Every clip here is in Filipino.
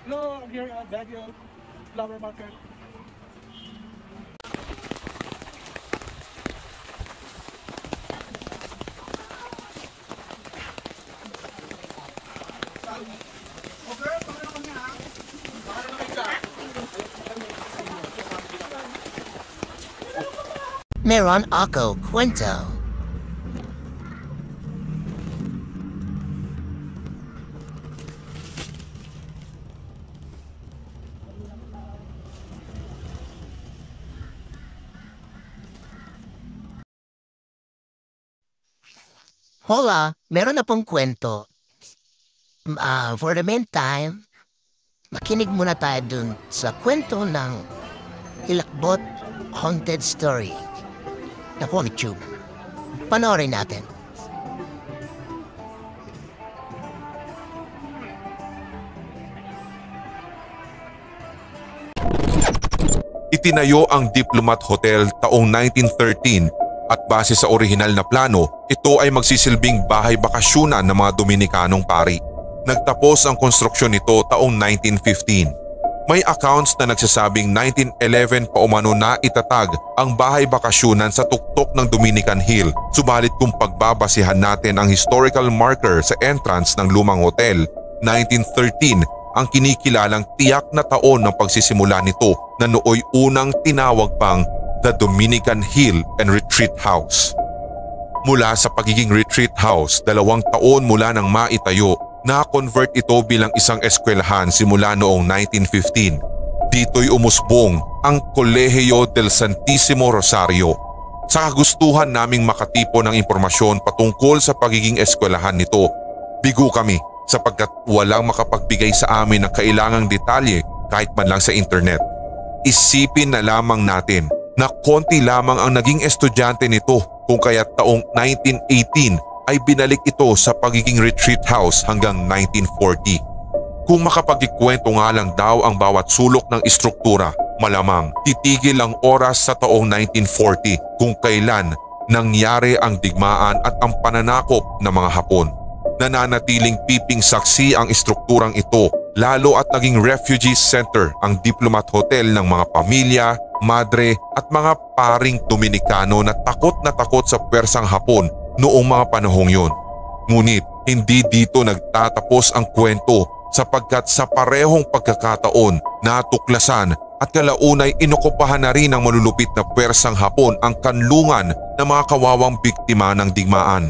Hello, I'm here at Baguio Flower Market. Meron ako kwento. Hola, meron na pong kwento. For the meantime, makinig muna tayo dun sa kwento ng Hilakbot Haunted Story na YouTube. Panoorin natin. Itinayo ang Diplomat Hotel taong 1913 at base sa orihinal na plano, ito ay magsisilbing bahay bakasyunan ng mga Dominikanong pari. Nagtapos ang konstruksyon nito taong 1915. May accounts na nagsasabing 1911 pa umano na itatag ang bahay bakasyunan sa tuktok ng Dominican Hill. Subalit kung pagbabasihan natin ang historical marker sa entrance ng lumang hotel, 1913 ang kinikilalang tiyak na taon ng pagsisimula nito na nooy unang tinawag pang The Dominican Hill and Retreat House. Mula sa pagiging retreat house, 2 taon mula nang maitayo, na-convert ito bilang isang eskwelahan simula noong 1915. Dito'y umusbong ang Colegio del Santísimo Rosario. Sa kagustuhan naming makatipon ng impormasyon patungkol sa pagiging eskwelahan nito, bigo kami sapagkat walang makapagbigay sa amin ng kailangang detalye kahit man lang sa internet. Isipin na lamang natin na konti lamang ang naging estudyante nito kung kaya't taong 1918 ay binalik ito sa pagiging retreat house hanggang 1940. Kung makapagkikwento nga lang daw ang bawat sulok ng istruktura, malamang titigil ang oras sa taong 1940 kung kailan nangyari ang digmaan at ang pananakop ng mga Hapon. Nananatiling piping saksi ang istrukturang ito, lalo at naging refugee center ang Diplomat Hotel ng mga pamilya, madre at mga paring Dominikano na takot sa pwersang Hapon noong mga panahong yun. Ngunit hindi dito nagtatapos ang kwento sapagkat sa parehong pagkakataon natuklasan at kalaunay inokupahan na rin ng malulupit na pwersang Hapon ang kanlungan ng mga kawawang biktima ng digmaan.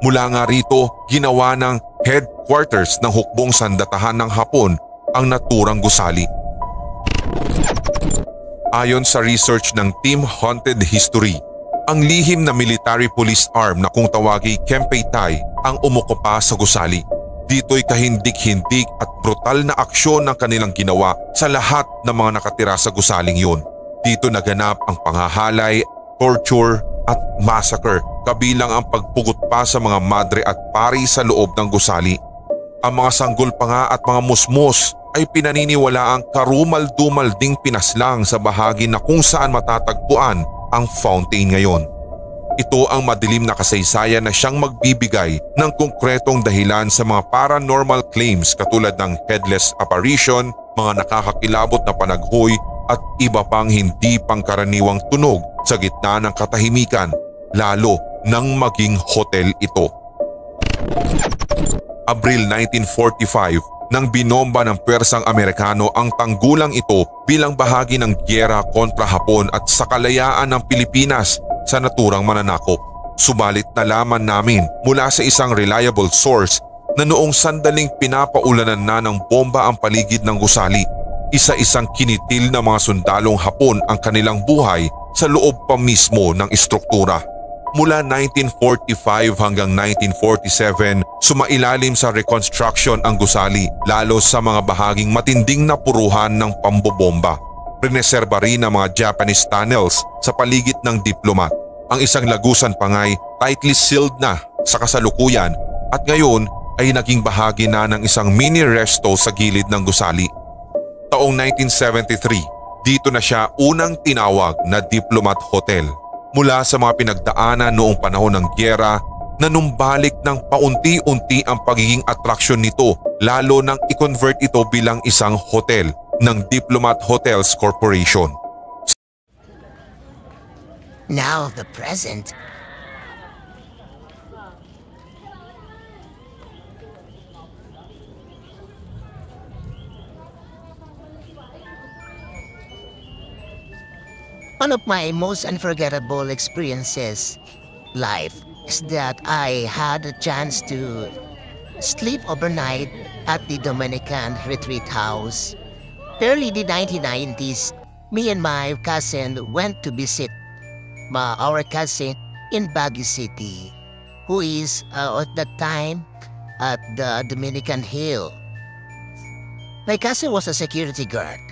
Mula nga rito, ginawa ng headquarters ng hukbong sandatahan ng Hapon ang naturang gusali. Ayon sa research ng Team Haunted History, ang lihim na military police arm na kung tawagi Kempeitai ang umukupa sa gusali. Dito'y kahindik-hindik at brutal na aksyon ng kanilang ginawa sa lahat ng mga nakatira sa gusaling yun. Dito naganap ang panghahalay, torture at massacre, kabilang ang pagpugot pa sa mga madre at pari sa loob ng gusali. Ang mga sanggol pa nga at mga musmos ay pinaniniwala ang karumal-dumal ding pinaslang sa bahagi na kung saan matatagpuan ang fountain ngayon. Ito ang madilim na kasaysayan na siyang magbibigay ng konkretong dahilan sa mga paranormal claims katulad ng headless apparition, mga nakakakilabot na panaghoy at iba pang hindi pangkaraniwang tunog sa gitna ng katahimikan, lalo nang maging hotel ito. Abril 1945 nang binomba ng pwersang Amerikano ang tanggulang ito bilang bahagi ng gyera kontra Hapon at sa kalayaan ng Pilipinas sa naturang mananakop. Subalit nalaman namin mula sa isang reliable source na noong sandaling pinapaulanan na ng bomba ang paligid ng gusali, isa-isang kinitil na mga sundalong Hapon ang kanilang buhay sa loob pa mismo ng istruktura. Mula 1945 hanggang 1947, sumailalim sa reconstruction ang gusali lalo sa mga bahaging matinding na puruhan ng pambobomba. Rineserba rin ang mga Japanese tunnels sa paligid ng Diplomat. Ang isang lagusan pa nga'y tightly sealed na sa kasalukuyan at ngayon ay naging bahagi na ng isang mini resto sa gilid ng gusali. Taong 1973, dito na siya unang tinawag na Diplomat Hotel. Mula sa mga pinagdaanan noong panahon ng gyera, nanumbalik ng paunti-unti ang pagiging atraksyon nito lalo nang i-convert ito bilang isang hotel ng Diplomat Hotels Corporation. Now the present. One of my most unforgettable experiences life is that I had a chance to sleep overnight at the Dominican Retreat House. Early the 1990s, me and my cousin went to visit our cousin in Baguio City, who is at that time at the Dominican Hill. My cousin was a security guard,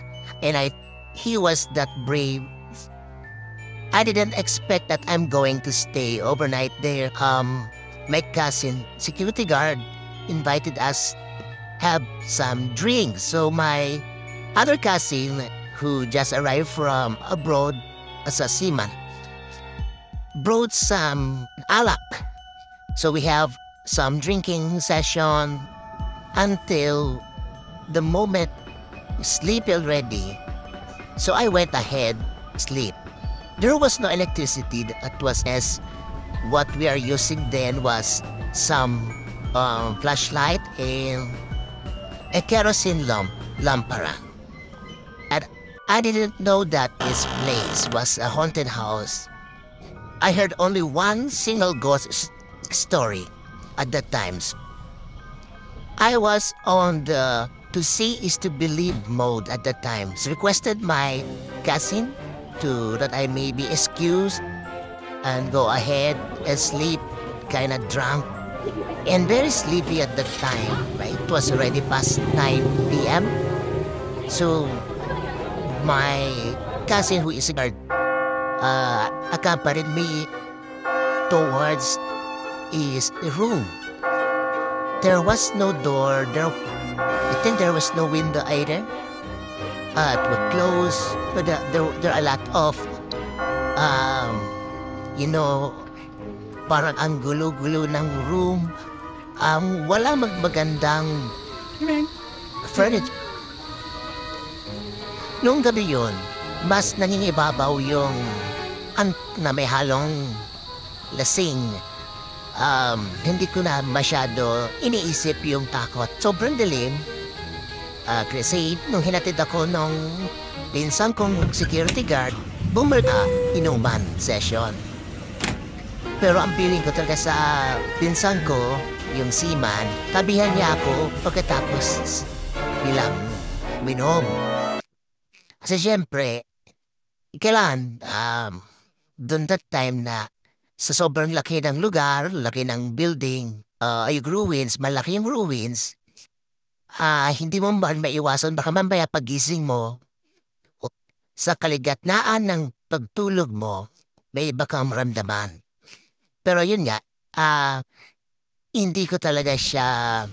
and he was that brave. I didn't expect that I'm going to stay overnight there. My cousin, security guard, invited us have some drinks. So my other cousin, who just arrived from abroad as a seaman, brought some alak. So we have some drinking session until the moment sleep already. So I went ahead, sleep. There was no electricity. That was as what we are using then was some flashlight and a kerosene lampara. And I didn't know that this place was a haunted house I heard only one single ghost story at that times. I was on the to see is to believe mode at that time. So requested my cousin to that I may be excused and go ahead and sleep, kind of drunk and very sleepy at that time. Right? It was already past 9 p.m. So my cousin who is a guard accompanied me towards his room. There was no door. I think there was no window either. It was closed. But there are a lot of, parang ang gulo-gulo ng room. Wala magandang furniture. Noong gabi yun, mas nangingibabaw yung na may halong lasing. Hindi ko na masyado iniisip yung takot. Sobrang dilim. Kasi nung hinatid ako nung pinsan kong security guard, inuman session. Pero ang feeling ko talaga sa pinsan ko, yung seaman, tabihan niya ako pagkatapos bilang minom. Kasi syempre, kailan, doon that time na sa sobrang laki ng lugar, laki ng building, yung ruins, malaki yung ruins, hindi mo man maiwasan, baka mamaya pagising mo, sa kaligatnaan ng pagtulog mo, may iba kang maramdaman. Pero yun nga, hindi ko talaga siya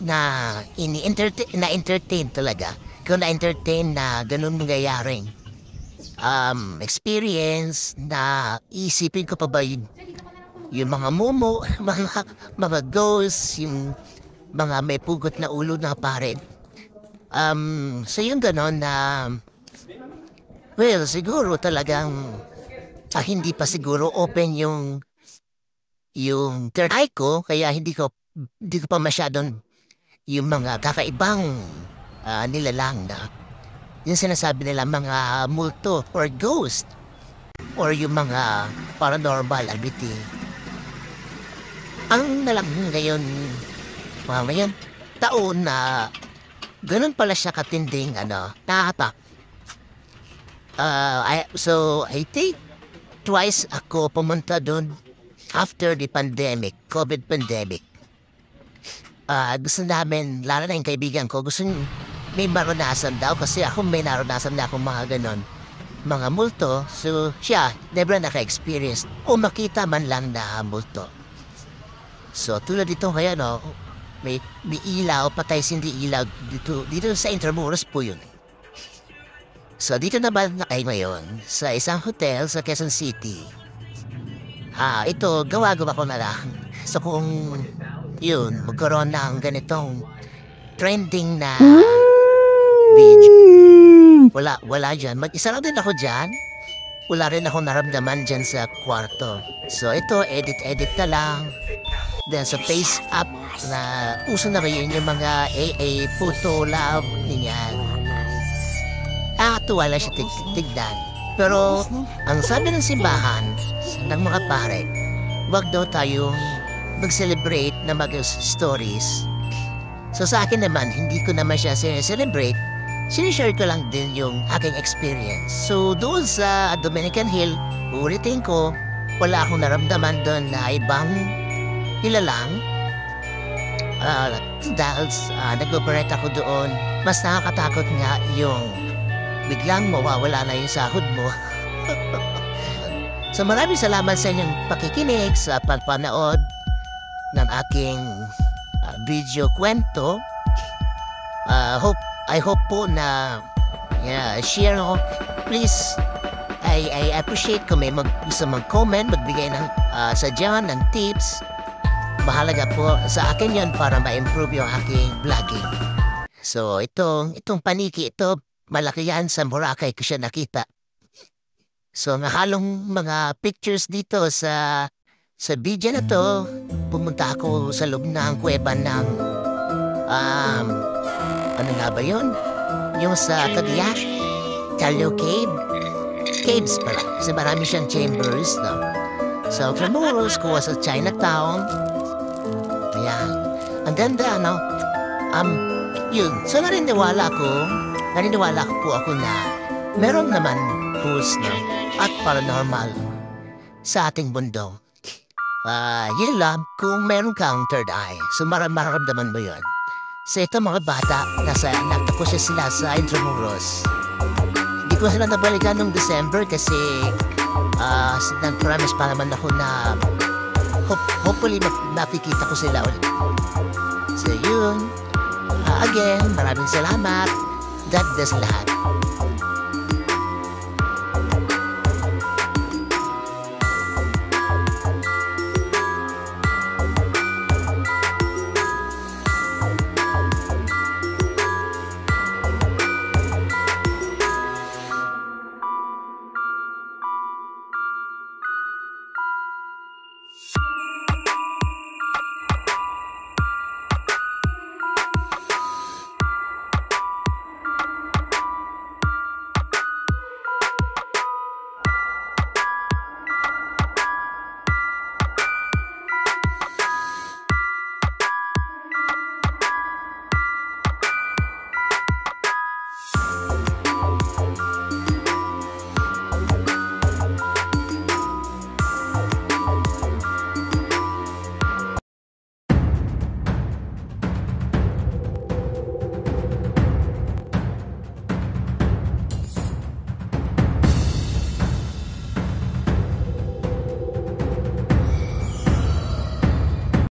na-entertain talaga. Kung na-entertain na ganun mangyayaring experience na isipin ko pa ba yung mga mumo, mga ghosts, yung mga may pugot na ulo na pared. So yung ganon na, well, siguro talagang hindi pa siguro open yung third eye ko, kaya hindi ko pa masyadong yung mga kakaibang nilalang na yung sinasabi nila mga multo or ghost or yung mga paranormal activity. Ang nalang ngayon taon na ganun pala siya katinding nakatak. So I think twice ako pumunta doon after the pandemic, COVID pandemic. Gusto namin, lalo na yung kaibigan ko, gusto may maranasan daw kasi ako may naranasan na akong mga ganon, mga multo. So siya, never naka-experience o makita man lang na multo. So tulad dito kaya may ilaw, patay hindi ilaw dito sa Intramuros po yun. So dito naman na kayo ngayon sa isang hotel sa Quezon City. Ito, gawa-gawa ko na lang. So kung yun, magkaroon ng ganitong trending na video. Wala dyan. Mag-isa lang din ako dyan. Wala rin ako naramdaman dyan sa kwarto. So ito, edit na lang. Then sa face up na uso na rin yung mga AA photo love niyan. Tuwala siya tigdan. Pero ang sabi ng simbahan ng mga pare, wag daw tayong mag-celebrate na mag-stories. So sa akin naman, hindi ko naman siya celebrate. Sinishare ko lang din yung aking experience. So doon sa Dominican Hill, ulitin ko, wala akong naramdaman doon na ibang nilalang. Dahil nag-operate ako doon, mas nakakatakot nga yung biglang mawawala na yung sahod mo. So maraming salamat sa inyong pakikinig sa pagpanood ng aking video kwento. I hope po na share ko. Please, I appreciate kung may gusto mag-comment, magbigay ng sadyan, ng tips. Mahalaga po sa akin yan para ma-improve yung aking vlogging. So itong paniki, ito malaki yan sa Boracay ko siya nakita. So nahalong mga pictures dito sa video na to. Pumunta ako sa loob ng kuweba ng ano nga ba yun? Yung sa Cagayan, Calio Cave. caves pala. Kasi marami siyang chambers, no? So, Intramuros ko sa Chinatown. Ayan. Ang ganda, no? Yun. So, naniniwala po ako na meron naman ghost, no? At paranormal sa ating mundo. Yun lang, kung meron kang third eye, so mararamdaman mo yun. So ito mga bata, nagtapos sila sa Intramuros. Hindi ko sila nabalikan nung December kasi nag-promise pa naman ako na hopefully makikita ko sila ulit. So yun, again, maraming salamat. God bless lahat.